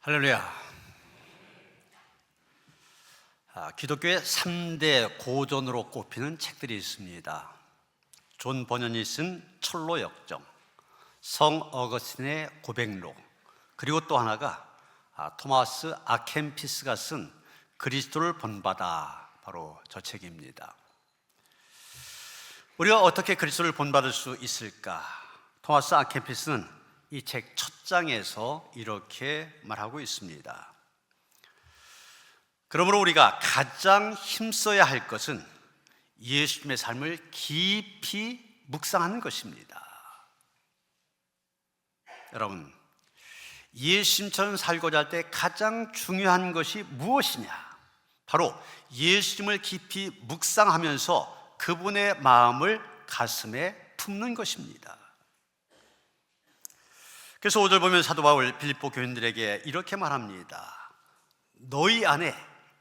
할렐루야. 기독교의 3대 고전으로 꼽히는 책들이 있습니다. 존 버년이 쓴 철로 역정, 성 어거스틴의 고백록, 그리고 또 하나가 토마스 아켄피스가 쓴 그리스도를 본받아, 바로 저 책입니다. 우리가 어떻게 그리스도를 본받을 수 있을까? 토마스 아켄피스는 이 책 첫 장에서 이렇게 말하고 있습니다. 그러므로 우리가 가장 힘써야 할 것은 예수님의 삶을 깊이 묵상하는 것입니다. 여러분, 예수님처럼 살고자 할 때 가장 중요한 것이 무엇이냐? 바로 예수님을 깊이 묵상하면서 그분의 마음을 가슴에 품는 것입니다. 그래서 5절 보면 사도 바울 빌립보 교인들에게 이렇게 말합니다. 너희 안에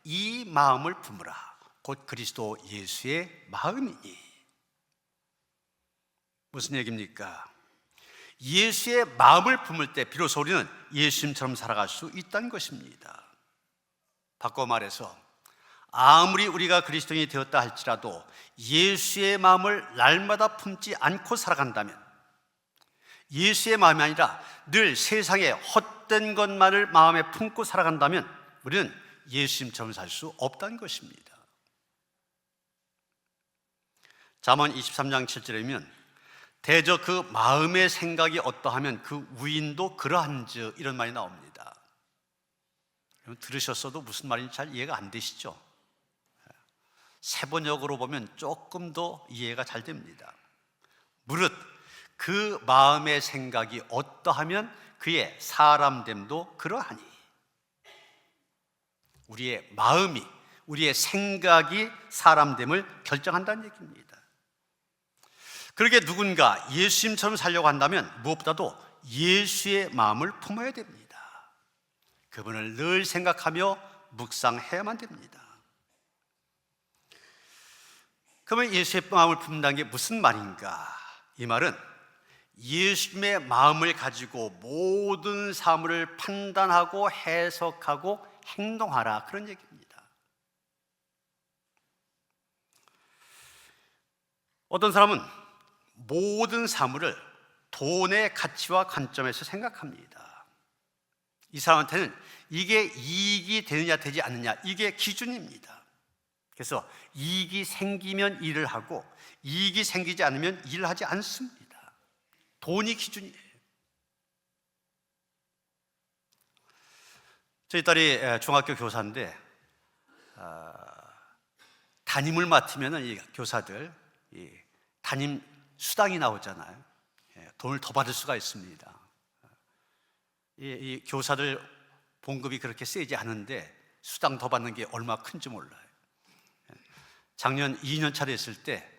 이 마음을 품으라. 곧 그리스도 예수의 마음이니. 무슨 얘기입니까? 예수의 마음을 품을 때 비로소 우리는 예수님처럼 살아갈 수 있다는 것입니다. 바꿔 말해서 아무리 우리가 그리스도인이 되었다 할지라도 예수의 마음을 날마다 품지 않고 살아간다면, 예수의 마음이 아니라 늘 세상의 헛된 것만을 마음에 품고 살아간다면 우리는 예수님처럼 살 수 없다는 것입니다. 잠언 23장 7절에 대저 그 마음의 생각이 어떠하면 그 우인도 그러한즉, 이런 말이 나옵니다. 들으셨어도 무슨 말인지 잘 이해가 안 되시죠? 세번역으로 보면 조금 더 이해가 잘 됩니다. 무릇 그 마음의 생각이 어떠하면 그의 사람됨도 그러하니. 우리의 마음이, 우리의 생각이 사람됨을 결정한다는 얘기입니다. 그렇게 누군가 예수님처럼 살려고 한다면 무엇보다도 예수의 마음을 품어야 됩니다. 그분을 늘 생각하며 묵상해야만 됩니다. 그러면 예수의 마음을 품는다는 게 무슨 말인가? 이 말은 예수님의 마음을 가지고 모든 사물을 판단하고 해석하고 행동하라, 그런 얘기입니다. 어떤 사람은 모든 사물을 돈의 가치와 관점에서 생각합니다. 이 사람한테는 이게 이익이 되느냐 되지 않느냐, 이게 기준입니다. 그래서 이익이 생기면 일을 하고 이익이 생기지 않으면 일을 하지 않습니다. 돈이 기준이에요. 저희 딸이 중학교 교사인데 담임을 맡으면 이 교사들 담임 수당이 나오잖아요. 돈을 더 받을 수가 있습니다. 이 교사들 봉급이 그렇게 세지 않은데 수당 더 받는 게 얼마나 큰지 몰라요. 작년 2년 차 됐을 때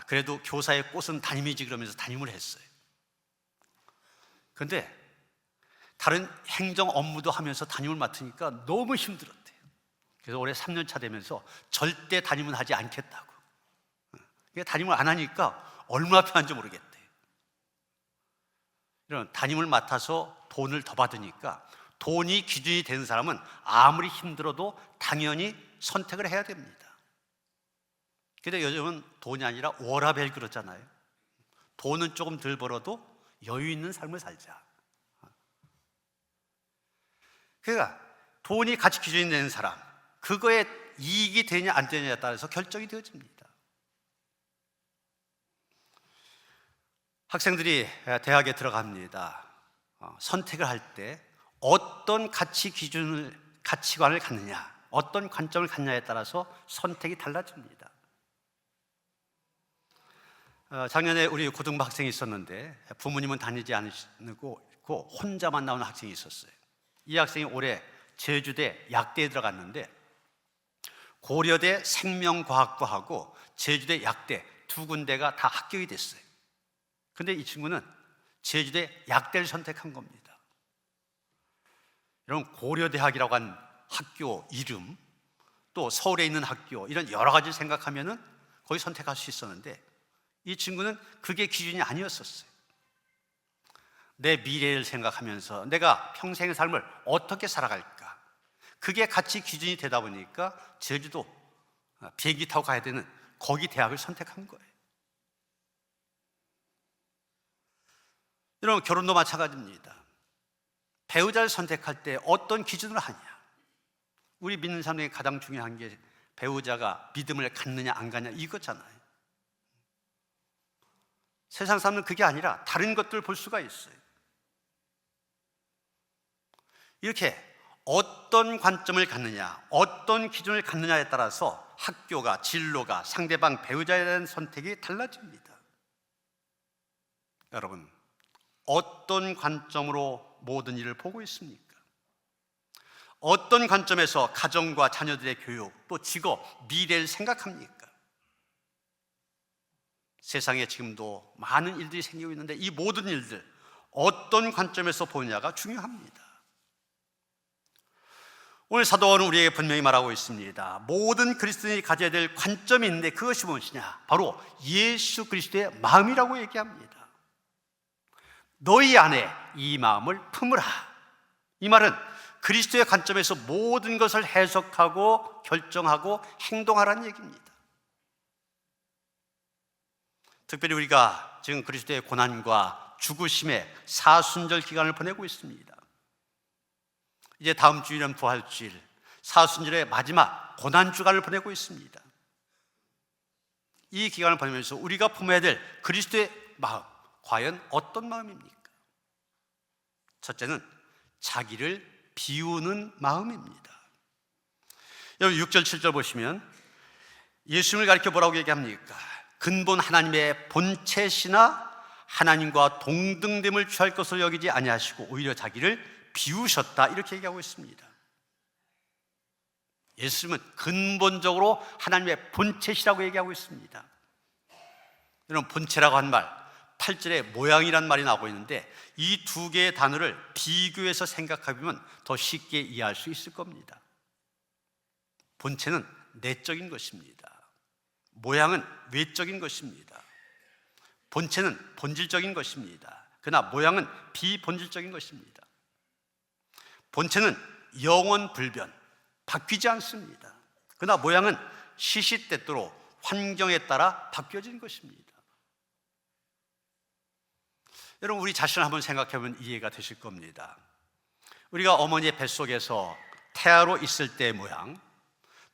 그래도 교사의 꽃은 담임이지 그러면서 담임을 했어요. 그런데 다른 행정 업무도 하면서 담임을 맡으니까 너무 힘들었대요. 그래서 올해 3년 차 되면서 절대 담임은 하지 않겠다고. 담임을 안 하니까 얼마나 편한지 모르겠대요. 이런 담임을 맡아서 돈을 더 받으니까 돈이 기준이 되는 사람은 아무리 힘들어도 당연히 선택을 해야 됩니다. 근데 요즘은 돈이 아니라 워라밸 그러잖아요. 돈은 조금 덜 벌어도 여유 있는 삶을 살자. 그러니까 돈이 가치 기준이 되는 사람, 그거에 이익이 되냐 안 되냐에 따라서 결정이 되어집니다. 학생들이 대학에 들어갑니다. 선택을 할 때 어떤 가치관을 갖느냐, 어떤 관점을 갖느냐에 따라서 선택이 달라집니다. 작년에 우리 고등부 학생이 있었는데 부모님은 다니지 않고 혼자만 나오는 학생이 있었어요. 이 학생이 올해 제주대 약대에 들어갔는데 고려대 생명과학부하고 제주대 약대 두 군데가 다 합격이 됐어요. 근데 이 친구는 제주대 약대를 선택한 겁니다. 이런 고려대학이라고 한 학교 이름, 또 서울에 있는 학교, 이런 여러 가지를 생각하면은 거기 선택할 수 있었는데 이 친구는 그게 기준이 아니었었어요. 내 미래를 생각하면서 내가 평생의 삶을 어떻게 살아갈까, 그게 가치 기준이 되다 보니까 제주도 비행기 타고 가야 되는 거기 대학을 선택한 거예요. 여러분, 결혼도 마찬가지입니다. 배우자를 선택할 때 어떤 기준으로 하냐? 우리 믿는 사람에게 가장 중요한 게 배우자가 믿음을 갖느냐 안 갖느냐 이거잖아요. 세상 사람은 그게 아니라 다른 것들을 볼 수가 있어요. 이렇게 어떤 관점을 갖느냐, 어떤 기준을 갖느냐에 따라서 학교가, 진로가, 상대방 배우자에 대한 선택이 달라집니다. 여러분, 어떤 관점으로 모든 일을 보고 있습니까? 어떤 관점에서 가정과 자녀들의 교육, 또 직업, 미래를 생각합니까? 세상에 지금도 많은 일들이 생기고 있는데 이 모든 일들 어떤 관점에서 보느냐가 중요합니다. 오늘 사도는 우리에게 분명히 말하고 있습니다. 모든 그리스도인이 가져야 될 관점이 있는데 그것이 무엇이냐? 바로 예수 그리스도의 마음이라고 얘기합니다. 너희 안에 이 마음을 품으라. 이 말은 그리스도의 관점에서 모든 것을 해석하고 결정하고 행동하라는 얘기입니다. 특별히 우리가 지금 그리스도의 고난과 죽으심의 사순절 기간을 보내고 있습니다. 이제 다음 주일은 부활주일, 사순절의 마지막 고난 주간을 보내고 있습니다. 이 기간을 보내면서 우리가 품어야 될 그리스도의 마음, 과연 어떤 마음입니까? 첫째는 자기를 비우는 마음입니다. 여러분 6절 7절 보시면 예수님을 가리켜 뭐라고 얘기합니까? 근본 하나님의 본체시나 하나님과 동등됨을 취할 것을 여기지 아니하시고 오히려 자기를 비우셨다, 이렇게 얘기하고 있습니다. 예수님은 근본적으로 하나님의 본체시라고 얘기하고 있습니다. 여러분, 본체라고 한 말, 8절에 모양이란 말이 나오고 있는데 이 두 개의 단어를 비교해서 생각해보면 더 쉽게 이해할 수 있을 겁니다. 본체는 내적인 것입니다. 모양은 외적인 것입니다. 본체는 본질적인 것입니다. 그러나 모양은 비본질적인 것입니다. 본체는 영원 불변, 바뀌지 않습니다. 그러나 모양은 시시때때로 환경에 따라 바뀌어진 것입니다. 여러분, 우리 자신을 한번 생각해보면 이해가 되실 겁니다. 우리가 어머니의 뱃속에서 태아로 있을 때의 모양,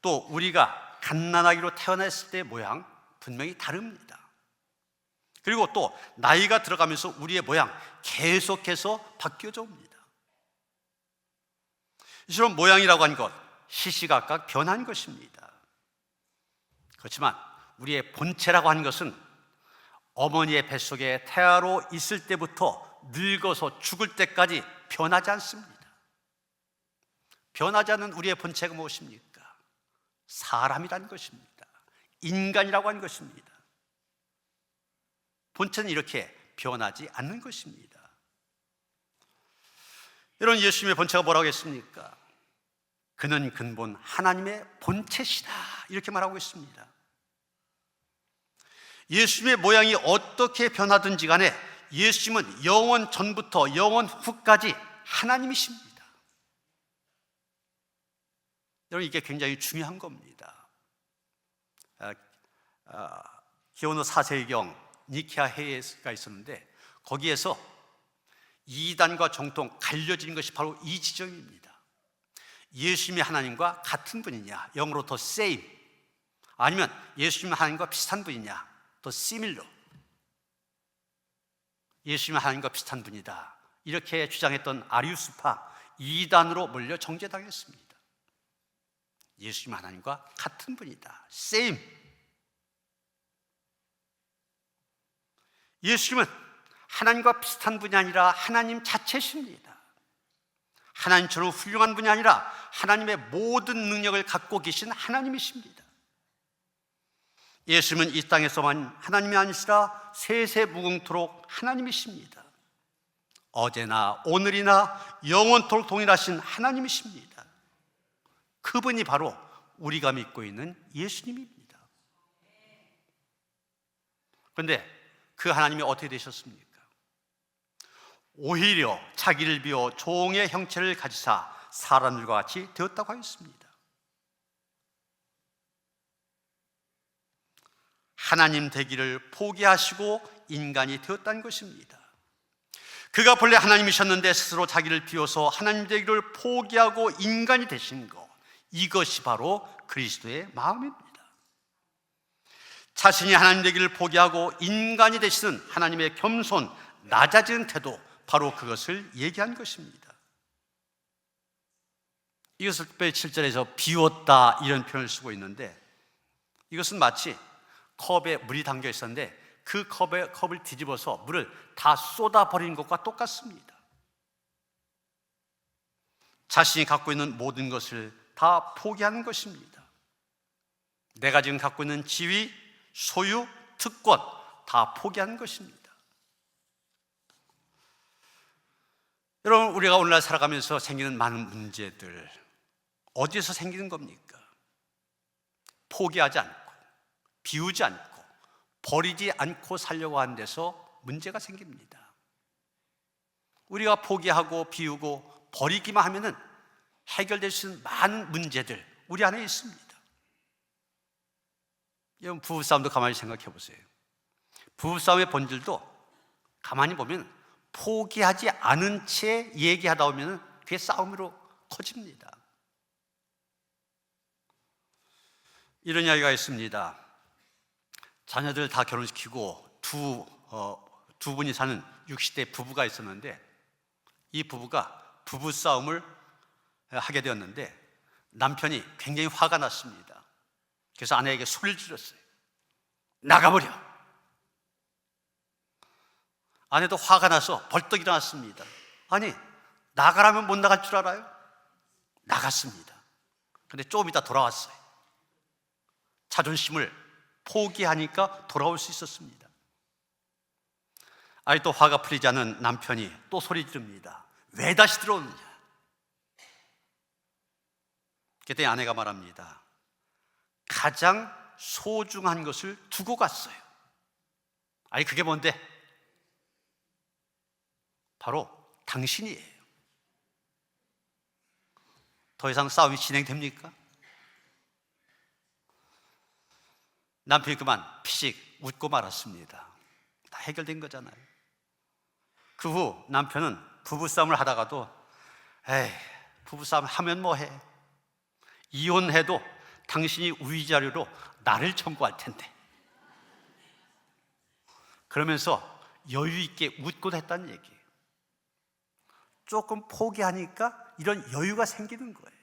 또 우리가 갓난아기로 태어났을 때의 모양 분명히 다릅니다. 그리고 또 나이가 들어가면서 우리의 모양 계속해서 바뀌어져 옵니다. 이처럼 모양이라고 하는 것, 시시각각 변한 것입니다. 그렇지만 우리의 본체라고 하는 것은 어머니의 뱃속에 태아로 있을 때부터 늙어서 죽을 때까지 변하지 않습니다. 변하지 않는 우리의 본체가 무엇입니까? 사람이라는 것입니다. 인간이라고 하는 것입니다. 본체는 이렇게 변하지 않는 것입니다. 여러분, 예수님의 본체가 뭐라고 했습니까? 그는 근본 하나님의 본체시다, 이렇게 말하고 있습니다. 예수님의 모양이 어떻게 변하든지 간에 예수님은 영원 전부터 영원 후까지 하나님이십니다. 여러분, 이게 굉장히 중요한 겁니다. 기원후 4세기경 니케아 회의가 있었는데 거기에서 이단과 정통 갈려진 것이 바로 이 지점입니다. 예수님이 하나님과 같은 분이냐, 영어로 더 same, 아니면 예수님이 하나님과 비슷한 분이냐, 더 similar. 예수님이 하나님과 비슷한 분이다, 이렇게 주장했던 아리우스파 이단으로 몰려 정죄당했습니다. 예수님이 하나님과 같은 분이다, same. 예수님은 하나님과 비슷한 분이 아니라 하나님 자체십니다. 하나님처럼 훌륭한 분이 아니라 하나님의 모든 능력을 갖고 계신 하나님이십니다. 예수님은 이 땅에서만 하나님이 아니시라 세세 무궁토록 하나님이십니다. 어제나 오늘이나 영원토록 동일하신 하나님이십니다. 그분이 바로 우리가 믿고 있는 예수님입니다. 그런데 그 하나님이 어떻게 되셨습니까? 오히려 자기를 비워 종의 형체를 가지사 사람들과 같이 되었다고 하였습니다. 하나님 되기를 포기하시고 인간이 되었다는 것입니다. 그가 본래 하나님이셨는데 스스로 자기를 비워서 하나님 되기를 포기하고 인간이 되신 것, 이것이 바로 그리스도의 마음입니다. 자신이 하나님 되기를 포기하고 인간이 되시는 하나님의 겸손, 낮아진 태도, 바로 그것을 얘기한 것입니다. 이것을 특별히 7절에서 비웠다 이런 표현을 쓰고 있는데, 이것은 마치 컵에 물이 담겨 있었는데 그 컵을 뒤집어서 물을 다 쏟아버린 것과 똑같습니다. 자신이 갖고 있는 모든 것을 다 포기하는 것입니다. 내가 지금 갖고 있는 지위, 소유, 특권 다 포기하는 것입니다. 여러분, 우리가 오늘날 살아가면서 생기는 많은 문제들, 어디에서 생기는 겁니까? 포기하지 않고, 비우지 않고, 버리지 않고 살려고 하는 데서 문제가 생깁니다. 우리가 포기하고 비우고 버리기만 하면은 해결될 수 있는 많은 문제들 우리 안에 있습니다. 여러분, 부부싸움도 가만히 생각해 보세요. 부부싸움의 본질도 가만히 보면 포기하지 않은 채 얘기하다 보면 그게 싸움으로 커집니다. 이런 이야기가 있습니다. 자녀들 다 결혼시키고 두 분이 사는 60대 부부가 있었는데, 이 부부가 부부싸움을 하게 되었는데 남편이 굉장히 화가 났습니다. 그래서 아내에게 소리를 질렀어요. 나가버려. 아내도 화가 나서 벌떡 일어났습니다. 아니, 나가라면 못 나갈 줄 알아요? 나갔습니다. 근데 조금 이따 돌아왔어요. 자존심을 포기하니까 돌아올 수 있었습니다. 아직도 화가 풀리지 않은 남편이 또 소리 지릅니다. 왜 다시 들어오느냐? 그때 아내가 말합니다. 가장 소중한 것을 두고 갔어요. 아니, 그게 뭔데? 바로 당신이에요. 더 이상 싸움이 진행됩니까? 남편이 그만 피식 웃고 말았습니다. 다 해결된 거잖아요. 그 후 남편은 부부싸움을 하다가도 에이, 부부싸움 하면 뭐해? 이혼해도 당신이 우위자료로 나를 청구할 텐데, 그러면서 여유 있게 웃고도 했다는 얘기예요. 조금 포기하니까 이런 여유가 생기는 거예요.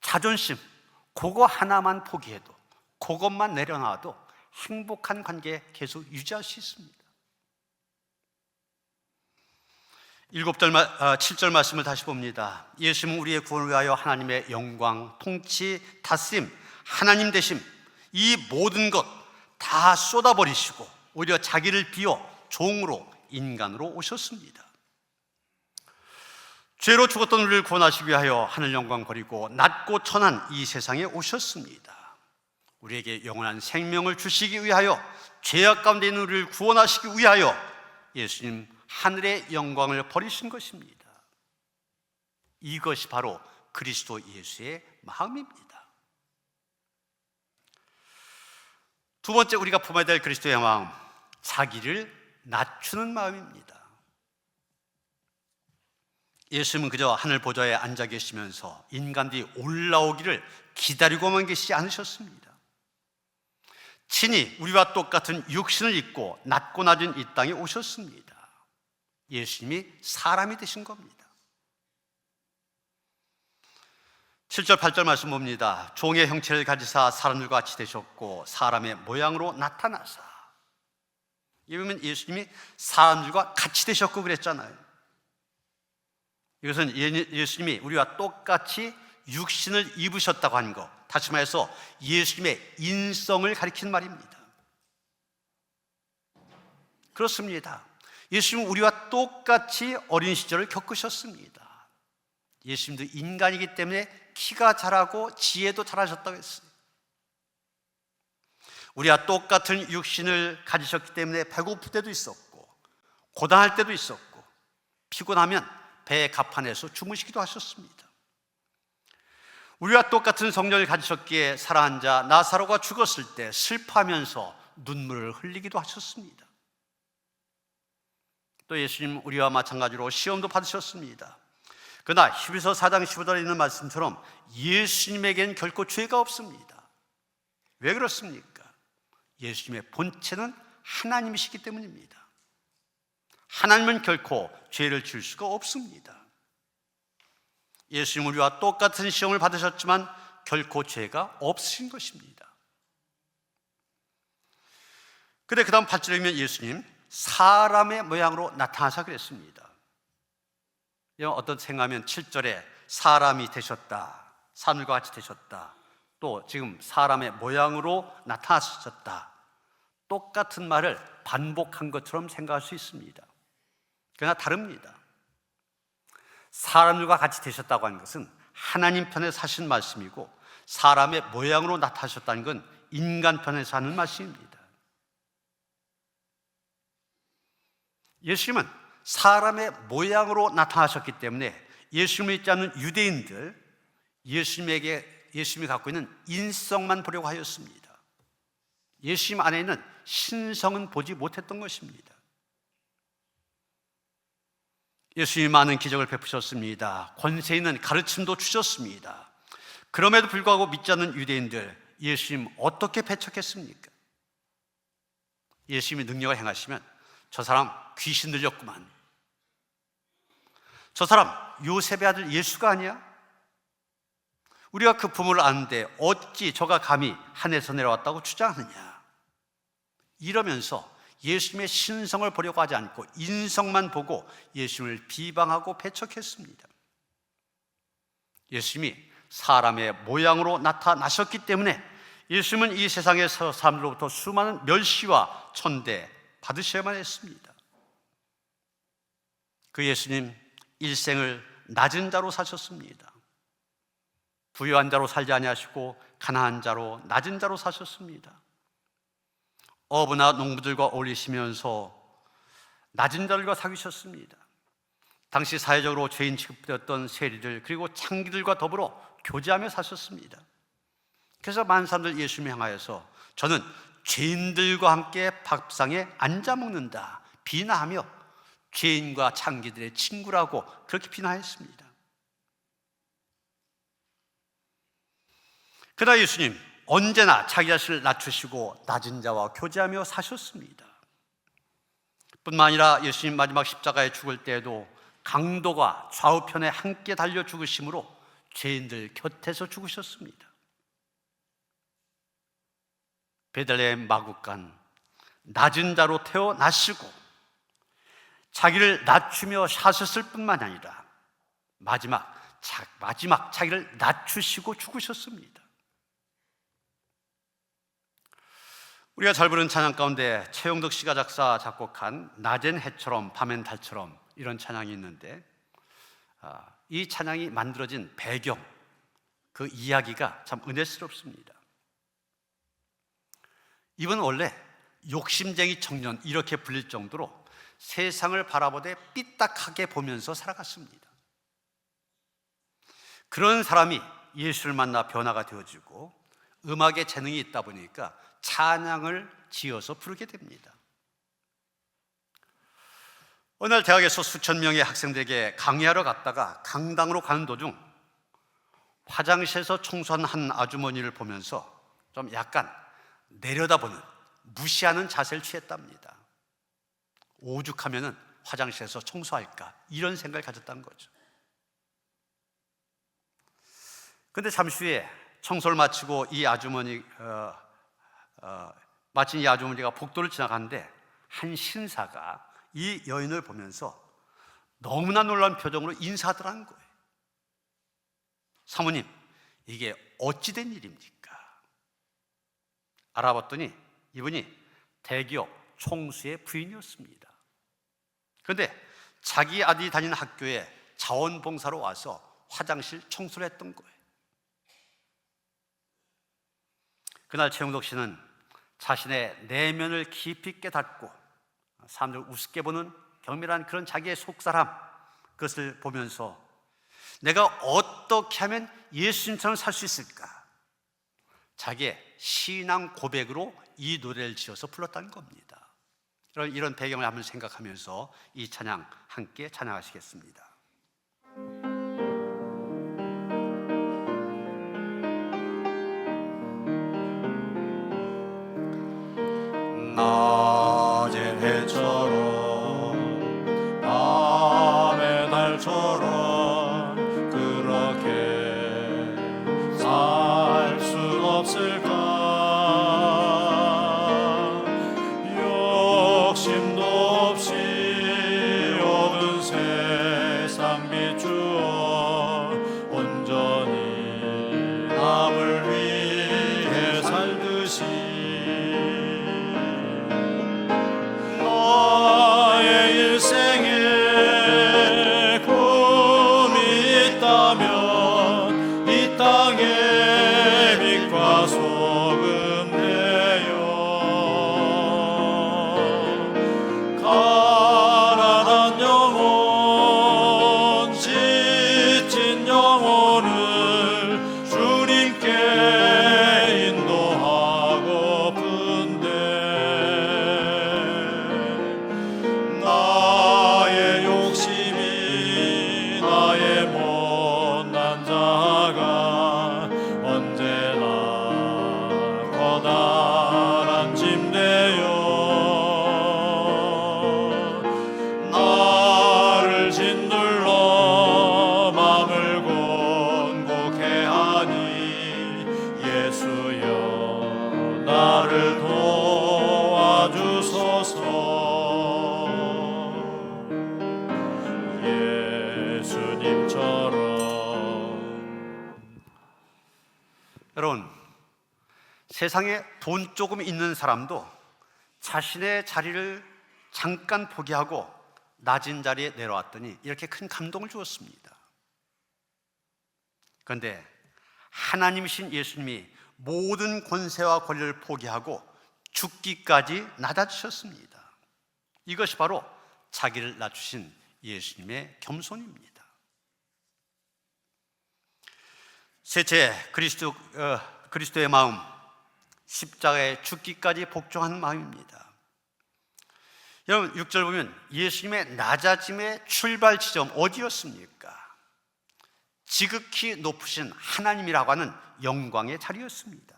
자존심, 그거 하나만 포기해도, 그것만 내려놔도 행복한 관계 계속 유지할 수 있습니다. 7절 말씀을 다시 봅니다. 예수님은 우리의 구원을 위하여 하나님의 영광, 통치, 다스림, 하나님 되심, 이 모든 것 다 쏟아버리시고 오히려 자기를 비워 종으로, 인간으로 오셨습니다. 죄로 죽었던 우리를 구원하시기 위하여 하늘 영광 버리고 낮고 천한 이 세상에 오셨습니다. 우리에게 영원한 생명을 주시기 위하여, 죄악 가운데 있는 우리를 구원하시기 위하여 예수님 하늘의 영광을 버리신 것입니다. 이것이 바로 그리스도 예수의 마음입니다. 두 번째 우리가 품어야 될 그리스도의 마음, 자기를 낮추는 마음입니다. 예수님은 그저 하늘 보좌에 앉아 계시면서 인간들이 올라오기를 기다리고만 계시지 않으셨습니다. 친히 우리와 똑같은 육신을 입고 낮고 낮은 이 땅에 오셨습니다. 예수님이 사람이 되신 겁니다. 7절 8절 말씀 봅니다. 종의 형체를 가지사 사람들과 같이 되셨고 사람의 모양으로 나타나사. 이러면 예수님이 사람들과 같이 되셨고 그랬잖아요. 이것은 예수님이 우리와 똑같이 육신을 입으셨다고 하는 것, 다시 말해서 예수님의 인성을 가리키는 말입니다. 그렇습니다. 예수님은 우리와 똑같이 어린 시절을 겪으셨습니다. 예수님도 인간이기 때문에 키가 자라고 지혜도 자라셨다고 했어요. 우리와 똑같은 육신을 가지셨기 때문에 배고플 때도 있었고 고단할 때도 있었고 피곤하면 배 갑판에서 주무시기도 하셨습니다. 우리와 똑같은 성령을 가지셨기에 살아앉아 나사로가 죽었을 때 슬퍼하면서 눈물을 흘리기도 하셨습니다. 또 예수님 우리와 마찬가지로 시험도 받으셨습니다. 그러나 히브리서 4장 15절에 있는 말씀처럼 예수님에게는 결코 죄가 없습니다. 왜 그렇습니까? 예수님의 본체는 하나님이시기 때문입니다. 하나님은 결코 죄를 지을 수가 없습니다. 예수님 우리와 똑같은 시험을 받으셨지만 결코 죄가 없으신 것입니다. 그런데 그 다음 8절에 보면 예수님 사람의 모양으로 나타나사 그랬습니다. 어떤 생각하면 7절에 사람이 되셨다, 사람과 같이 되셨다, 또 지금 사람의 모양으로 나타나셨다, 똑같은 말을 반복한 것처럼 생각할 수 있습니다. 그러나 다릅니다. 사람들과 같이 되셨다고 하는 것은 하나님 편에서 하신 말씀이고, 사람의 모양으로 나타나셨다는 건 인간 편에서 하는 말씀입니다. 예수님은 사람의 모양으로 나타나셨기 때문에 예수님을 믿지 않는 유대인들, 예수님이 갖고 있는 인성만 보려고 하였습니다. 예수님 안에 있는 신성은 보지 못했던 것입니다. 예수님이 많은 기적을 베푸셨습니다. 권세 있는 가르침도 주셨습니다. 그럼에도 불구하고 믿지 않는 유대인들, 예수님 어떻게 배척했습니까? 예수님이 능력을 행하시면 저 사람 귀신 들렸구만, 저 사람 요셉의 아들 예수가 아니야? 우리가 그 부모를 아는데 어찌 저가 감히 하늘에서 내려왔다고 주장하느냐? 이러면서 예수님의 신성을 보려고 하지 않고 인성만 보고 예수님을 비방하고 배척했습니다. 예수님이 사람의 모양으로 나타나셨기 때문에 예수님은 이 세상에서 사람들로부터 수많은 멸시와 천대 받으셔야만 했습니다. 그 예수님 일생을 낮은 자로 사셨습니다. 부유한 자로 살지 아니하시고 가난한 자로, 낮은 자로 사셨습니다. 어부나 농부들과 어울리시면서 낮은 자들과 사귀셨습니다. 당시 사회적으로 죄인 취급되었던 세리들 그리고 창기들과 더불어 교제하며 사셨습니다. 그래서 많은 사람들 예수님을 향하여서 저는 죄인들과 함께 밥상에 앉아 먹는다 비난하며 죄인과 창기들의 친구라고 그렇게 비난했습니다. 그러나 예수님 언제나 자기 자신을 낮추시고 낮은 자와 교제하며 사셨습니다. 뿐만 아니라 예수님 마지막 십자가에 죽을 때에도 강도가 좌우편에 함께 달려 죽으심으로 죄인들 곁에서 죽으셨습니다. 베들레헴 마구간 낮은 자로 태어나시고 자기를 낮추며 사셨을 뿐만 아니라 마지막 자기를 낮추시고 죽으셨습니다. 우리가 잘 부르는 찬양 가운데 최영덕 씨가 작사 작곡한 낮엔 해처럼 밤엔 달처럼 이런 찬양이 있는데, 이 찬양이 만들어진 배경, 그 이야기가 참 은혜스럽습니다. 이분은 원래 욕심쟁이 청년 이렇게 불릴 정도로 세상을 바라보되 삐딱하게 보면서 살아갔습니다. 그런 사람이 예수를 만나 변화가 되어지고 음악에 재능이 있다 보니까 찬양을 지어서 부르게 됩니다. 어느 날 대학에서 수천 명의 학생들에게 강의하러 갔다가 강당으로 가는 도중 화장실에서 청소하는 한 아주머니를 보면서 좀 약간 내려다보는, 무시하는 자세를 취했답니다. 오죽하면은 화장실에서 청소할까 이런 생각을 가졌다는 거죠. 그런데 잠시 후에 청소를 마치고 마친 이 아주머니가 복도를 지나가는데 한 신사가 이 여인을 보면서 너무나 놀란 표정으로 인사하더라는 거예요. 사모님, 이게 어찌된 일입니까? 알아봤더니 이분이 대기업 총수의 부인이었습니다. 그런데 자기 아들이 다니는 학교에 자원봉사로 와서 화장실 청소를 했던 거예요. 그날 최영덕 씨는 자신의 내면을 깊이 깨닫고 사람들을 우습게 보는 경멸한 그런 자기의 속사람, 그것을 보면서 내가 어떻게 하면 예수님처럼 살 수 있을까? 자기의 신앙 고백으로 이 노래를 지어서 불렀다는 겁니다. 이런 배경을 한번 생각하면서 이 찬양 함께 찬양하시겠습니다. 낮의 해처럼 밤의 달처럼 그렇게 살 수 없을까? 욕심도 없이 어두운 세상 비추어 온전히 남을 위해 살듯이 나의 일생에 꿈이 있다면 이 땅에 빛과 소금 되어 가난한 영혼 지친 영혼을 주님께 인도하고픈데 나의 욕심이 나의 못난 자가 언제나 커다란 짐 되어 나를 짓눌러 맘을 곤곡해 하니 예수여 나를 도와주소서. 예수님처럼. 여러분, 세상에 돈 조금 있는 사람도 자신의 자리를 잠깐 포기하고 낮은 자리에 내려왔더니 이렇게 큰 감동을 주었습니다. 그런데 하나님이신 예수님이 모든 권세와 권리를 포기하고 죽기까지 낮아지셨습니다. 이것이 바로 자기를 낮추신 예수님의 겸손입니다. 셋째, 그리스도의 마음, 십자가에 죽기까지 복종한 마음입니다. 여러분, 6절 보면 예수님의 낮아짐의 출발 지점 어디였습니까? 지극히 높으신 하나님이라고 하는 영광의 자리였습니다.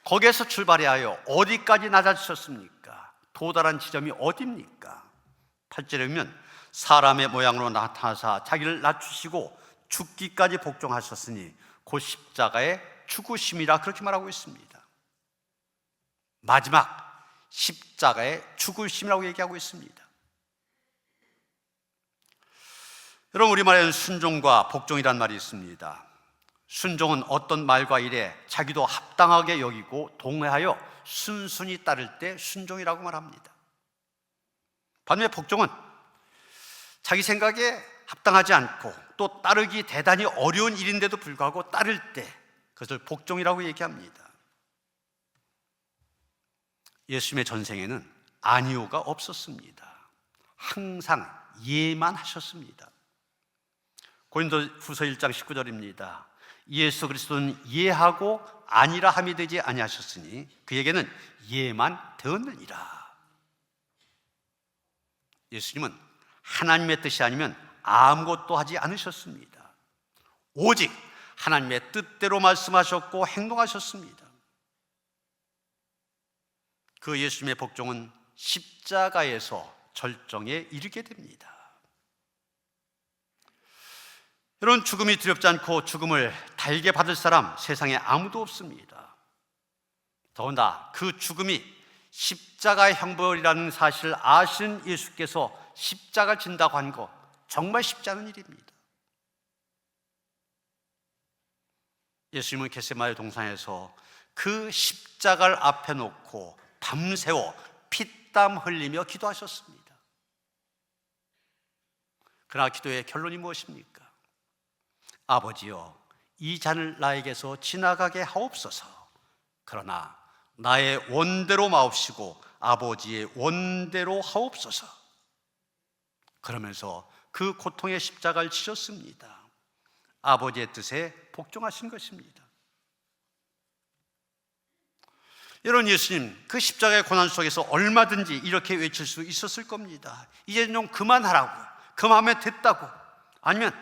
거기에서 출발하여 어디까지 낮아지셨습니까? 도달한 지점이 어디입니까? 8절에 보면 사람의 모양으로 나타나사 자기를 낮추시고 죽기까지 복종하셨으니 곧 십자가의 죽으심이라 그렇게 말하고 있습니다. 마지막 십자가의 죽으심이라고 얘기하고 있습니다. 여러분, 우리말에는 순종과 복종이란 말이 있습니다. 순종은 어떤 말과 일에 자기도 합당하게 여기고 동의하여 순순히 따를 때 순종이라고 말합니다. 반면에 복종은 자기 생각에 합당하지 않고 또 따르기 대단히 어려운 일인데도 불구하고 따를 때 그것을 복종이라고 얘기합니다. 예수님의 전생에는 아니오가 없었습니다. 항상 예만 하셨습니다. 고린도후서 1장 19절입니다. 예수 그리스도는 예하고 아니라 함이 되지 아니하셨으니 그에게는 예만 되었느니라. 예수님은 하나님의 뜻이 아니면 아무것도 하지 않으셨습니다. 오직 하나님의 뜻대로 말씀하셨고 행동하셨습니다. 그 예수님의 복종은 십자가에서 절정에 이르게 됩니다. 여러분, 죽음이 두렵지 않고 죽음을 달게 받을 사람 세상에 아무도 없습니다. 더군다나 그 죽음이 십자가의 형벌이라는 사실을 아시는 예수께서 십자가를 진다고 한 것 정말 쉽지 않은 일입니다. 예수님은 겟세마네 동산에서 그 십자가를 앞에 놓고 밤새워 피땀 흘리며 기도하셨습니다. 그러나 기도의 결론이 무엇입니까? 아버지여, 이 잔을 나에게서 지나가게 하옵소서. 그러나 나의 원대로 마옵시고 아버지의 원대로 하옵소서. 그러면서 그 고통의 십자가를 지셨습니다. 아버지의 뜻에 복종하신 것입니다. 여러분, 예수님 그 십자가의 고난 속에서 얼마든지 이렇게 외칠 수 있었을 겁니다. 이제 좀 그만하라고, 그 마음에 됐다고, 아니면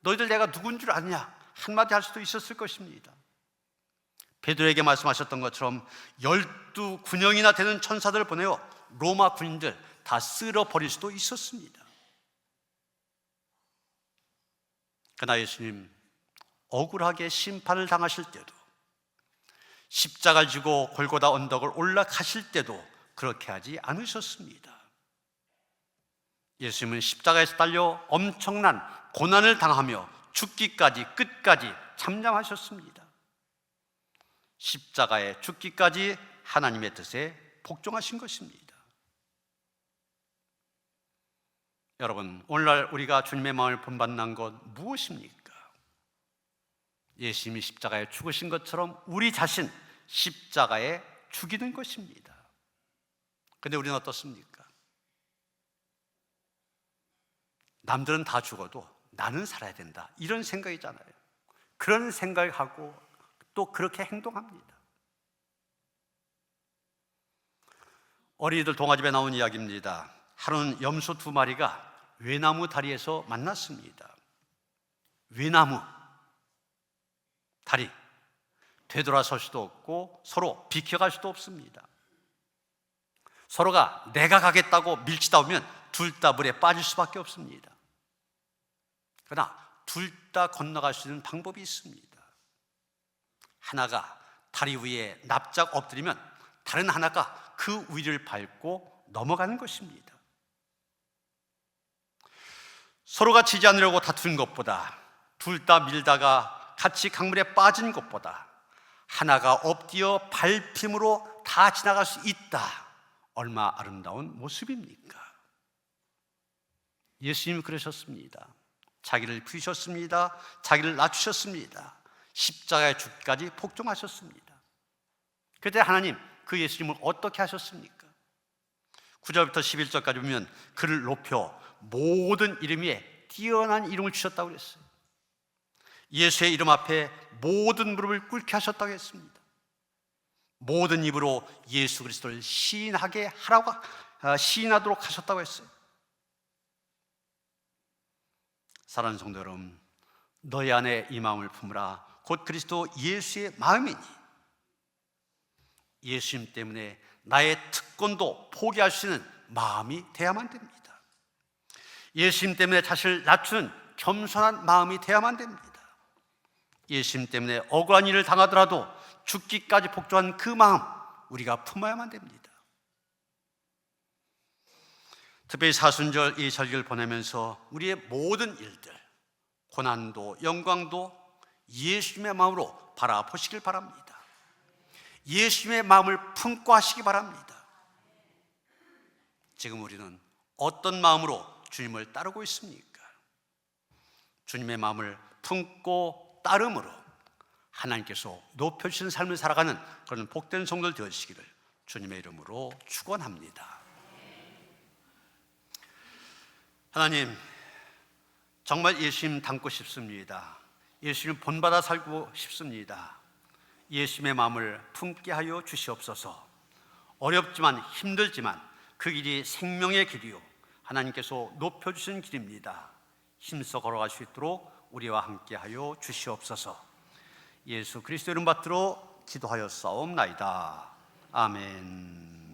너희들 내가 누군 줄 아냐 한마디 할 수도 있었을 것입니다. 베드로에게 말씀하셨던 것처럼 12군형이나 되는 천사들을 보내어 로마 군인들 다 쓸어버릴 수도 있었습니다. 그러나 예수님 억울하게 심판을 당하실 때도, 십자가를 지고 골고다 언덕을 올라가실 때도 그렇게 하지 않으셨습니다. 예수님은 십자가에서 달려 엄청난 고난을 당하며 죽기까지, 끝까지 참담하셨습니다. 십자가에 죽기까지 하나님의 뜻에 복종하신 것입니다. 여러분, 오늘날 우리가 주님의 마음을 본받는 것 무엇입니까? 예수님이 십자가에 죽으신 것처럼 우리 자신 십자가에 죽이는 것입니다. 그런데 우리는 어떻습니까? 남들은 다 죽어도 나는 살아야 된다, 이런 생각이잖아요. 그런 생각하고 또 그렇게 행동합니다. 어린이들 동화집에 나온 이야기입니다. 하루는 염소 2마리가 외나무 다리에서 만났습니다. 외나무 다리, 되돌아설 수도 없고 서로 비켜갈 수도 없습니다. 서로가 내가 가겠다고 밀치다 보면 둘 다 물에 빠질 수밖에 없습니다. 그러나 둘 다 건너갈 수 있는 방법이 있습니다. 하나가 다리 위에 납작 엎드리면 다른 하나가 그 위를 밟고 넘어가는 것입니다. 서로가 지지 않으려고 다투는 것보다, 둘 다 밀다가 같이 강물에 빠진 것보다 하나가 엎드려 밟힘으로 다 지나갈 수 있다, 얼마 아름다운 모습입니까? 예수님이 그러셨습니다. 자기를 부이셨습니다. 자기를 낮추셨습니다. 십자가의 죽기까지 복종하셨습니다. 그때 하나님 그 예수님을 어떻게 하셨습니까? 9절부터 11절까지 보면 그를 높여 모든 이름 위에 뛰어난 이름을 주셨다고 그랬어요. 예수의 이름 앞에 모든 무릎을 꿇게 하셨다고 했습니다. 모든 입으로 예수 그리스도를 시인하도록 하셨다고 했어요. 사랑하는 성도 여러분, 너희 안에 이 마음을 품으라. 곧 그리스도 예수의 마음이니 예수님 때문에 나의 특권도 포기할 수 있는 마음이 돼야만 됩니다. 예수님 때문에 자신을 낮추는 겸손한 마음이 돼야만 됩니다. 예수님 때문에 억울한 일을 당하더라도 죽기까지 복종한 그 마음, 우리가 품어야만 됩니다. 특별히 사순절 이 절기를 보내면서 우리의 모든 일들, 고난도 영광도 예수님의 마음으로 바라보시길 바랍니다. 예수님의 마음을 품고 하시기 바랍니다. 지금 우리는 어떤 마음으로 주님을 따르고 있습니까? 주님의 마음을 품고 따름으로 하나님께서 높여주신 삶을 살아가는 그런 복된 성도들 되시기를 주님의 이름으로 축원합니다. 하나님, 정말 예수님 닮고 싶습니다. 예수님 본받아 살고 싶습니다. 예수님의 마음을 품게 하여 주시옵소서. 어렵지만 힘들지만 그 길이 생명의 길이요 하나님께서 높여주신 길입니다. 힘써 걸어갈 수 있도록 우리와 함께 하여 주시옵소서. 예수 그리스도 이름 받들어 기도하여 싸움나이다. 아멘.